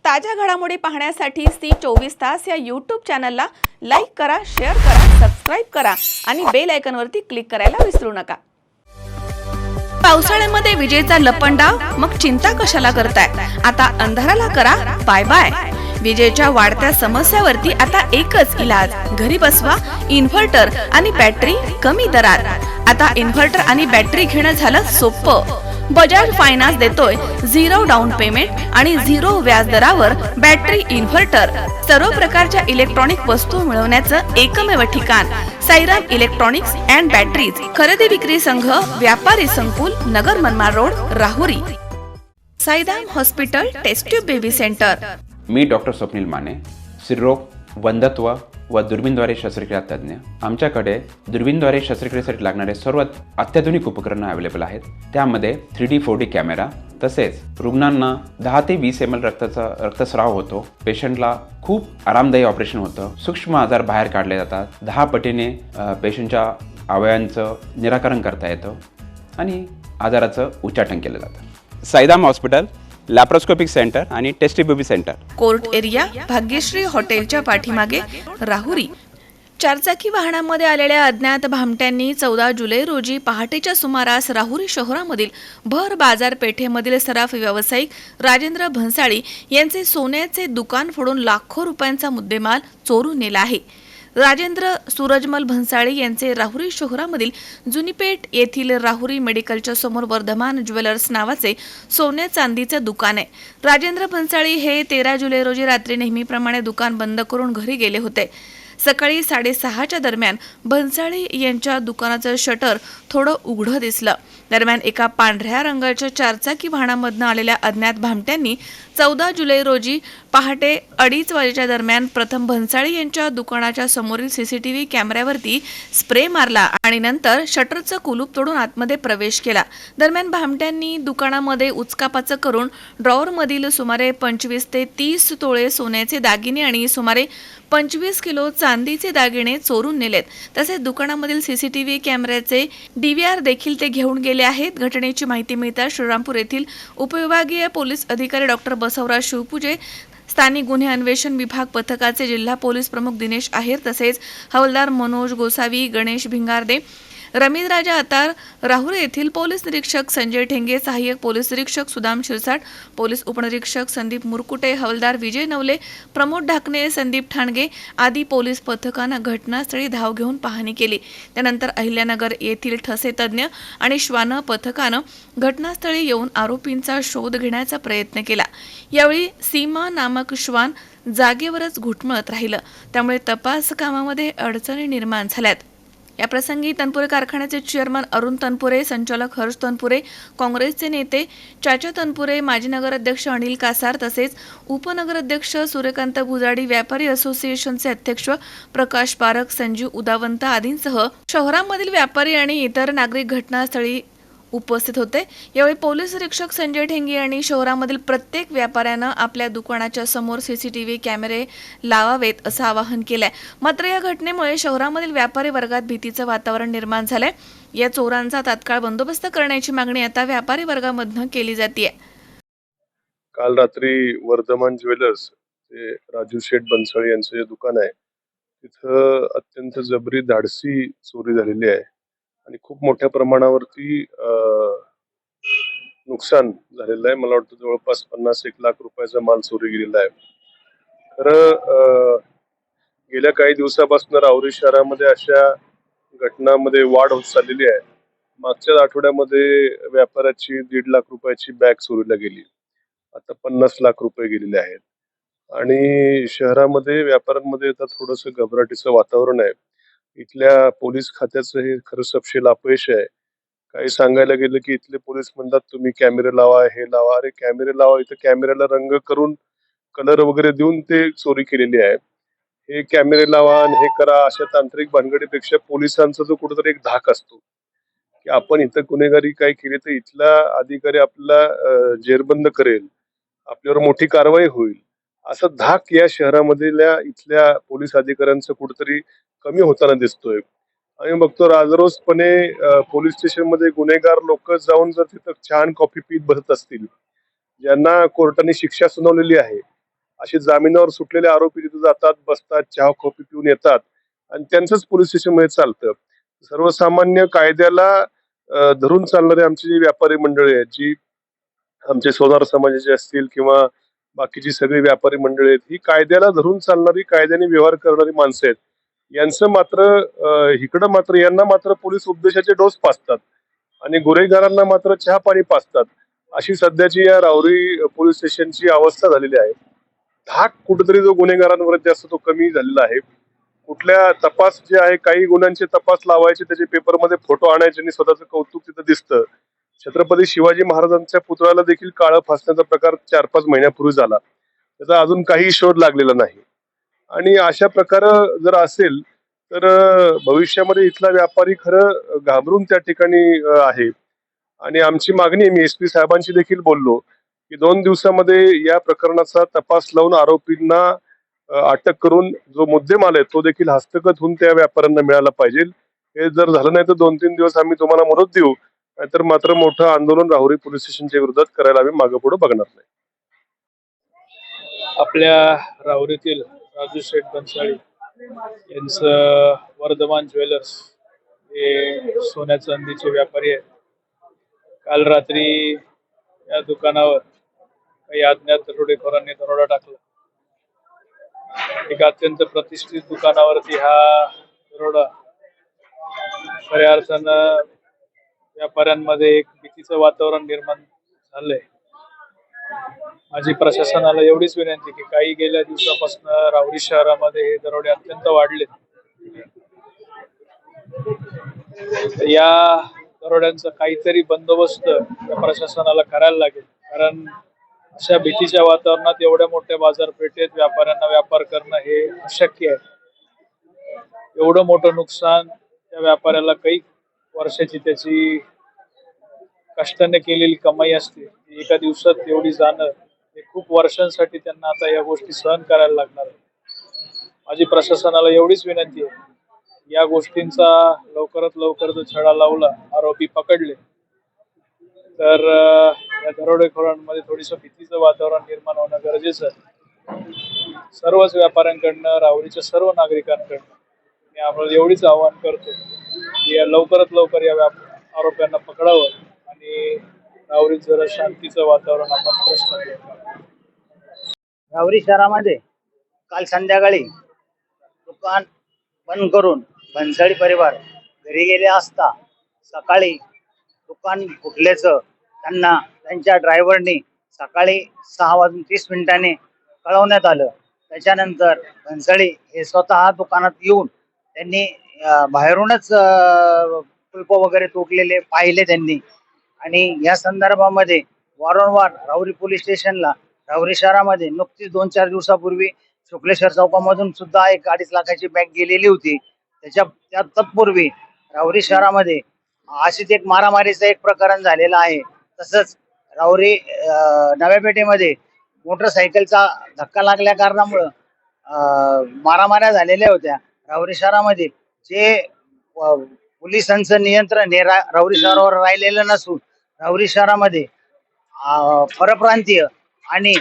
ताज्या घडामोडी पाहण्यासाठी सी24 या यूट्यूब चॅनलला लाईक करा, शेअर करा, सबस्क्राइब करा आणि बेल आयकॉनवरती क्लिक करायला विसरू नका। पावसाळ्यामध्ये विजेचा लपंडाव, मग चिंता कशाला करताय? आता अंधाराला करा बाय बाय। विजेच्या वाढत्या समस्यावरती आता एकच इलाज, घरी बसवा इन्व्हर्टर आणि बॅटरी कमी दरात। आता इन्व्हर्टर आणि बॅटरी घेणं झालं सोपं। बजाज फायनान्स देतोय 0 डाऊन पेमेंट आणि 0 व्याज दरावर बॅटरी इन्व्हर्टर। सर्व प्रकारच्या इलेक्ट्रॉनिक वस्तू मिळवण्याचं एकमेव ठिकाण साईराम इलेक्ट्रॉनिक्स अँड बॅटरीज। खरेदी विक्री संघ, व्यापारी संकुल, Nagar Manmad road, Rahuri. Sairam hospital test tube baby centre. मी डॉक्टर स्वप्नील माने, स्त्रीरोग, वंध्यत्व व दुर्बीणद्वारे शस्त्रक्रिया तज्ञ। आमच्याकडे दुर्बीणद्वारे शस्त्रक्रियेसाठी लागणारे सर्व अत्याधुनिक उपकरणं अवेलेबल आहेत। त्यामध्ये 3D 4D कॅमेरा, तसेच रुग्णांना 10 ते 20 ml रक्तस्राव होतो। पेशंटला खूप आरामदायी ऑपरेशन होतं। सूक्ष्म आजार बाहेर काढले जातात। 10 पटीने पेशंटच्या अवयवांचं निराकरण करता येतं आणि आजाराचं उच्चाटन केलं जातं। साईराम हॉस्पिटल, लॅप्रोस्कोपिक सेंटर आणि test baby centre, court area, Bhagyashree हॉटेलच्या पाठीमागे, राहुरी। चारचाकी वाहनामध्ये आलेल्या अज्ञात भामट्यांनी 14 जुलै रोजी पहाटेच्या सुमारास राहुरी शहरामधील भर बाजारपेठेमधील सराफ व्यावसायिक राजेंद्र भन्साळी यांचे सोन्याचे दुकान फोडून लाखो रुपयांचा मुद्देमाल चोरून नेला आहे। राजेंद्र सूरजमल भन्साळी यांचे राहुरी शहरामधील जुनीपेठ येथील राहुरी मेडिकलच्या समोर वर्धमान ज्वेलर्स नावाचे सोने चांदीचे दुकान आहे। राजेंद्र भन्साळी हे 13 जुलै रोजी रात्री नेहमीप्रमाणे दुकान बंद करून घरी गेले होते। सकाळी 6:30च्या दरम्यान भन्साळी यांच्या दुकानाचं शटर थोडं उघडं दिसलं। दरम्यान एका पांढऱ्या रंगाच्या चारचाकी वाहनामधनं आलेल्या अज्ञात भामट्यांनी 14 जुलै रोजी पहाटे 2:30 वाजेच्या दरम्यान प्रथम भन्साळी यांच्या दुकानाच्या समोरील CCTV कॅमेऱ्यावरती स्प्रे मारला आणि नंतर शटरचं कुलूप तोडून आतमध्ये प्रवेश केला। दरम्यान भामट्यांनी दुकानामध्ये उचकापाचक करून ड्रॉवरमधील सुमारे 25 ते 30 तोळे सोन्याचे दागिने आणि सुमारे 25 किलो चांदीचे दागिने चोरून नेलेत। तसेच दुकानामधील CCTV कॅमेऱ्याचे DVR देखील ते घेऊन गेले आहेत। घटनेची माहिती मिळताच श्रीरामपूर येथील उपविभागीय पोलीस अधिकारी डॉक्टर बसवराज शिवपूजे, स्थानिक गुन्हे अन्वेषण विभाग पथकाचे जिल्हा पोलीस प्रमुख दिनेश आहेर, तसेच हवालदार मनोज गोसावी, गणेश भिंगारदे, रमीज राजा अतार, राहुरी येथील पोलीस निरीक्षक संजय ठेंगे, सहाय्यक पोलीस निरीक्षक सुदाम शिरसाट, पोलीस उपनिरीक्षक संदीप मुरकुटे, हवालदार विजय नवले, प्रमोद ढाकणे, संदीप ठाणगे आदी पोलीस पथकानं घटनास्थळी धाव घेऊन पाहणी केली। त्यानंतर अहिल्यानगर येथील ठसे तज्ञ आणि श्वान पथकानं घटनास्थळी येऊन आरोपींचा शोध घेण्याचा प्रयत्न केला। यावेळी सीमा नामक श्वान जागेवरच घुटमळत राहिलं, त्यामुळे तपास कामामध्ये अडचणी निर्माण झाल्यात। या प्रसंगी तनपुरे कारखान्याचे चेअरमन अरुण तनपुरे, संचालक हर्ष तनपुरे, काँग्रेसचे नेते चाचा तनपुरे, माजी नगराध्यक्ष अनिल कासार, तसेच उपनगराध्यक्ष सूर्यकांत भुजाडी, व्यापारी असोसिएशनचे अध्यक्ष प्रकाश पारख, संजीव उदावंत आदींसह शहरामधील व्यापारी आणि इतर नागरिक घटनास्थळी उपस्थित होते। यावेळी पोलीस निरीक्षक संजय ठेंगे यांनी शहरामधील प्रत्येक व्यापाऱ्यानं आपल्या दुकानाच्या समोर CCTV कॅमेरे लावावेत असं आवाहन केलंय। मात्र या घटनेमुळे शहरामधील व्यापारी वर्गात भीतीचं वातावरण निर्माण झालंय। या चोरांचा तात्काळ बंदोबस्त करण्याची मागणी आता व्यापारी वर्गामधनं केली जाते। काल रात्री वर्धमान ज्वेलर्स जे राजू शेठ भन्साळी यांचं जे दुकान आहे तिथं अत्यंत जबरी धाडसी चोरी झालेली आहे आणि खूप मोठ्या प्रमाणावरती नुकसान झालेलं आहे। मला वाटतं जवळपास 50-1 लाख रुपयाचा माल चोरी गेलेला आहे। तर गेल्या काही दिवसापासून राहुरी शहरामध्ये अशा घटनांमध्ये वाढ होत चाललेली आहे। मागच्या आठवड्यामध्ये व्यापाऱ्याची 1.5 लाख रुपयाची बॅग चोरीला गेली, आता 50 लाख रुपये गेलेले आहेत आणि शहरामध्ये व्यापाऱ्यांमध्ये आता थोडंसं घबराटीचं वातावरण आहे। इथल्या पोलीस खात्याचं हे खरं सपशेल अपयश आहे। काही सांगायला गेलं की इथले पोलीस म्हणतात तुम्ही कॅमेरे लावा, हे लावा। अरे कॅमेरे लावा, इथं कॅमेऱ्याला रंग करून कलर वगैरे देऊन ते चोरी केलेली आहे। हे कॅमेरे लावा आणि हे करा अशा तांत्रिक भानगडीपेक्षा पोलिसांचा जो कुठेतरी एक धाक असतो की आपण इथं गुन्हेगारी काय केली तर इथला अधिकारी आपल्याला जेरबंद करेल, आपल्यावर मोठी कारवाई होईल, असा धाक या शहरामधल्या इथल्या पोलीस अधिकाऱ्यांचं कुठेतरी कमी होताना दिसतोय। आणि बघतो राजरोसपणे पोलीस स्टेशन मध्ये गुन्हेगार लोक जाऊन जर तिथं छान कॉफी पीत बसत असतील, ज्यांना कोर्टाने शिक्षा सुनावलेली आहे, असे जामिनावर सुटलेले आरोपी तिथे जातात, बसतात, चहा कॉफी पिऊन येतात आणि त्यांचंच पोलीस स्टेशन मध्ये चालतं. सर्वसामान्य कायद्याला धरून चालणारे आमची जी व्यापारी मंडळी आहेत, जी आमचे सोनार समाजाचे असतील किंवा बाकीची सगळी व्यापारी मंडळी आहेत, ही कायद्याला धरून चालणारी, कायद्याने व्यवहार करणारी माणसं आहेत. यांचं मात्र इकडं मात्र यांना मात्र पोलीस उपदेशाचे डोस पाजतात आणि गुन्हेगारांना मात्र चहा पाणी पाजतात. अशी सध्याची या राहुरी पोलीस स्टेशनची अवस्था झालेली आहे. धाक कुठेतरी जो गुन्हेगारांवर असतो तो कमी झालेला आहे. कुठल्या तपास जे आहे, काही गुन्ह्यांचे तपास लावायचे, त्याचे पेपरमध्ये फोटो आणायचे आणि स्वतःचं कौतुक तिथं दिसतं. छत्रपती शिवाजी महाराजांच्या पुतळ्याला देखील काळं फासण्याचा प्रकार 4-5 महिन्यापूर्वी झाला. त्याचा अजून काही शोध लागलेला नाही. आणि अशा प्रकार जर असेल तर भविष्यामध्ये इथला व्यापारी खरं घाबरून त्या ठिकाणी आहे. आणि आमची मागणी आहे, मी SP साहेबांशी देखील बोललो की 2 दिवसामध्ये या प्रकरणाचा तपास लावून आरोपींना अटक करून जो मुद्देमाल आहे तो देखील हस्तगत होऊन त्या व्यापाऱ्यांना मिळाला पाहिजे. हे जर झालं नाही तर 2-3 दिवस आम्ही तुम्हाला मुदत देऊ, नाहीतर मात्र मोठं आंदोलन राहुरी पोलीस स्टेशनच्या विरोधात करायला आम्ही मागे पुढे बघणार नाही. आपल्या राहुरीतील राजू शेठ बनसाळी यांचं वर्धमान ज्वेलर्स हे सोन्या चांदीचे व्यापारी आहेत. काल रात्री या दुकानावर काही अज्ञात दरोडेखोरांनी दरोडा टाकला. एका अत्यंत प्रतिष्ठित दुकानावरती हा दरोडा खऱ्या अर्थानं व्यापाऱ्यांमध्ये एक भीतीचं वातावरण निर्माण झालंय. माझी प्रशासनाला एवढीच विनंती की काही गेल्या दिवसापासून राहुरी शहरामध्ये हे दरोडे अत्यंत वाढले. या दरोड्यांचा काहीतरी बंदोबस्त या प्रशासनाला करायला लागेल, कारण अशा भीतीच्या वातावरणात एवढ्या मोठ्या बाजारपेठेत व्यापाऱ्यांना व्यापार करणं हे अशक्य आहे. एवढं मोठं नुकसान त्या व्यापाऱ्याला काही वर्षाची त्याची कष्टाने केलेली कमाई असते, ती एका दिवसात एवढी जाणं हे खूप वर्षांसाठी त्यांना आता या गोष्टी सहन करायला लागणार आहे. माझी प्रशासनाला एवढीच विनंती आहे, या गोष्टींचा लवकरात लवकर जर छडा लावला, आरोपी पकडले, तर या दरोडेखोरांमध्ये थोडीसं भीतीचं वातावरण निर्माण होणं गरजेचं आहे. सर्वच व्यापाऱ्यांकडनं, राहुरीच्या सर्व नागरिकांकडनं मी आम्हाला एवढीच आवाहन करतो की लवकरात लवकर या आरोप्यांना पकडावं आणि राहुरीत जरा शांतीचं वातावरण आपण प्रश्न करू. राहुरी शहरामध्ये काल संध्याकाळी दुकान बंद करून भन्साळी परिवार घरी गेले असता सकाळी दुकान फुटल्याचं त्यांना त्यांच्या ड्रायव्हरनी सकाळी 6:30 कळवण्यात आलं. त्याच्यानंतर भन्साळी हे स्वतः दुकानात येऊन त्यांनी बाहेरूनच कुलप वगैरे तुटलेले पाहिले त्यांनी. आणि या संदर्भामध्ये वारंवार राहुरी पोलीस स्टेशनला, राहुरी शहरामध्ये नुकतीच 2-4 दिवसापूर्वी शुक्लेश्वर चौकामधून सुद्धा एक 2.5 लाखाची बॅग गेलेली होती. त्या तत्पूर्वी राहुरी शहरामध्ये अशीच एक मारामारीचं एक प्रकरण झालेलं आहे. तसंच राहुरी नव्या पेठेमध्ये मोटरसायकलचा धक्का लागल्या कारणामुळं मारामाऱ्या झालेल्या होत्या. राहुरी शहरामध्ये जे पोलिसांचं नियंत्रण हे राहुरी शहरावर राहिलेलं नसून राहुरी शहरामध्ये परप्रांतीय आणि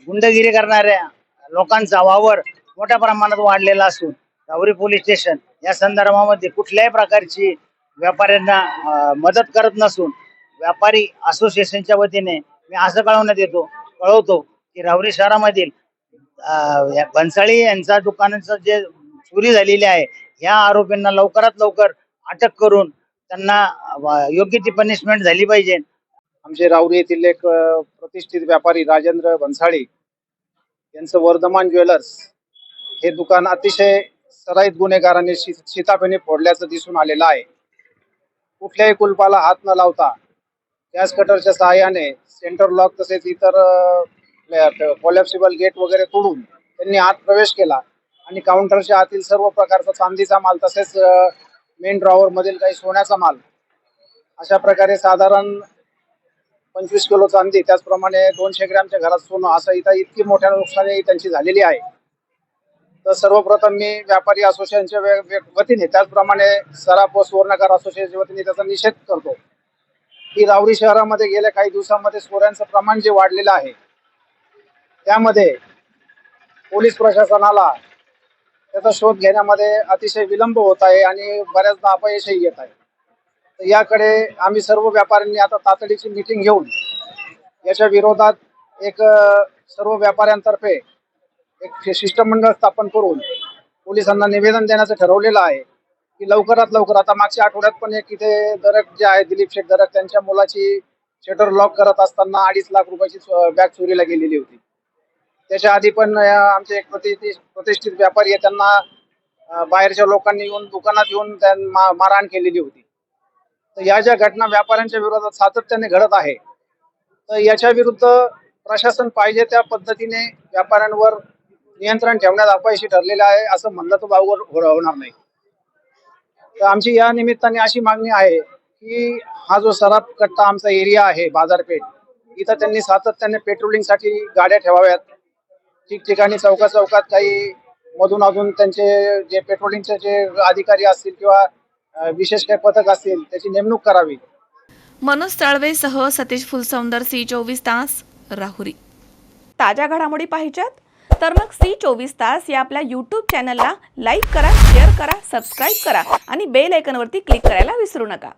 गुंडगिरी करणाऱ्या लोकांचा वावर मोठ्या प्रमाणात वाढलेला असून राहुरी पोलीस स्टेशन या संदर्भामध्ये कुठल्याही प्रकारची व्यापाऱ्यांना मदत करत नसून व्यापारी असोसिएशनच्या वतीने मी असं कळवतो की राहुरी शहरामधील भन्साळी यांच्या दुकानाचं जे चोरी झालेली आहे, या आरोपींना लवकरात लवकर अटक करून त्यांना योग्य ती पनिशमेंट झाली पाहिजे. आमचे राहुरी येथील एक प्रतिष्ठित व्यापारी राजेंद्र भन्साळी यांचं वर्धमान ज्वेलर्स हे दुकान अतिशय सराईत गुन्हेगारांनी शिताफेने फोडल्याचं दिसून आलेलं आहे. कुठल्याही कुलपाला हात न लावता गॅस कटरच्या सहाय्याने सेंटर लॉक तसेच इतर कोलॅप्सिबल गेट वगैरे तोडून त्यांनी आत प्रवेश केला आणि काउंटरच्या आतील सर्व प्रकारचा चांदीचा माल तसेच मेन ड्रॉवर मधील काही सोन्याचा माल अशा प्रकारे साधारण 25 किलो चांदी, त्याचप्रमाणे 200 ग्रॅमच्या घरात सोनं असं इतकी मोठ्या नुकसानी त्यांची झालेली आहे. तर सर्वप्रथम मी व्यापारी असोसिएशनच्या वतीने त्याचप्रमाणे सराफ व सुवर्णकार असोसिएशनच्या वतीने त्याचा निषेध करतो की राहुरी शहरामध्ये गेल्या काही दिवसामध्ये चोऱ्यांचं प्रमाण जे वाढलेलं आहे त्यामध्ये पोलीस प्रशासनाला त्याचा शोध घेण्यामध्ये अतिशय विलंब होत आहे आणि बऱ्याचदा अपयशही येत आहे. तर याकडे आम्ही सर्व व्यापाऱ्यांनी आता तातडीची मीटिंग घेऊन याच्या विरोधात एक सर्व व्यापाऱ्यांतर्फे एक शिष्टमंडळ स्थापन करून पोलिसांना निवेदन देण्याचं ठरवलेलं आहे की लवकरात लवकर. आता मागच्या आठवड्यात पण एक इथे दरक जे आहे दिलीप शेठ दरक, त्यांच्या मुलाची शटर लॉक करत असताना 2.5 लाख रुपयाची बॅग चोरीला गेलेली होती. त्याच्या आधी पण आमचे एक प्रतिष्ठित व्यापारी आहे, त्यांना बाहेरच्या लोकांनी येऊन दुकानात येऊन त्यांना मारहाण केलेली होती. तर या ज्या घटना व्यापाऱ्यांच्या विरोधात सातत्याने घडत आहे, तर याच्या विरुद्ध प्रशासन पाहिजे त्या पद्धतीने व्यापाऱ्यांवर नियंत्रण ठेवण्यात अपयशी ठरलेलं आहे असं म्हणलं तर वावग होणार नाही. तर आमची या निमित्ताने अशी मागणी आहे की हा जो सराफ कट्टा आमचा एरिया आहे बाजारपेठ, इथं त्यांनी सातत्याने पेट्रोलिंगसाठी गाड्या ठेवाव्यात. ठिकठिकाणी चौकात काही मधून अजून त्यांचे जे पेट्रोलिंगचे जे अधिकारी असतील किंवा विशेष काही पथक असतील त्याची नेमणूक करावी. मनोज साळवेसह सतीश फुलसौंदर, C24 तास, राहुरी. ताज्या घडामोडी पाहिजेत तर मग C24 तास या आपल्या YouTube चॅनलला लाईक करा, शेअर करा, सबस्क्राईब करा आणि बेल आयकॉनवरती क्लिक करायला विसरू नका.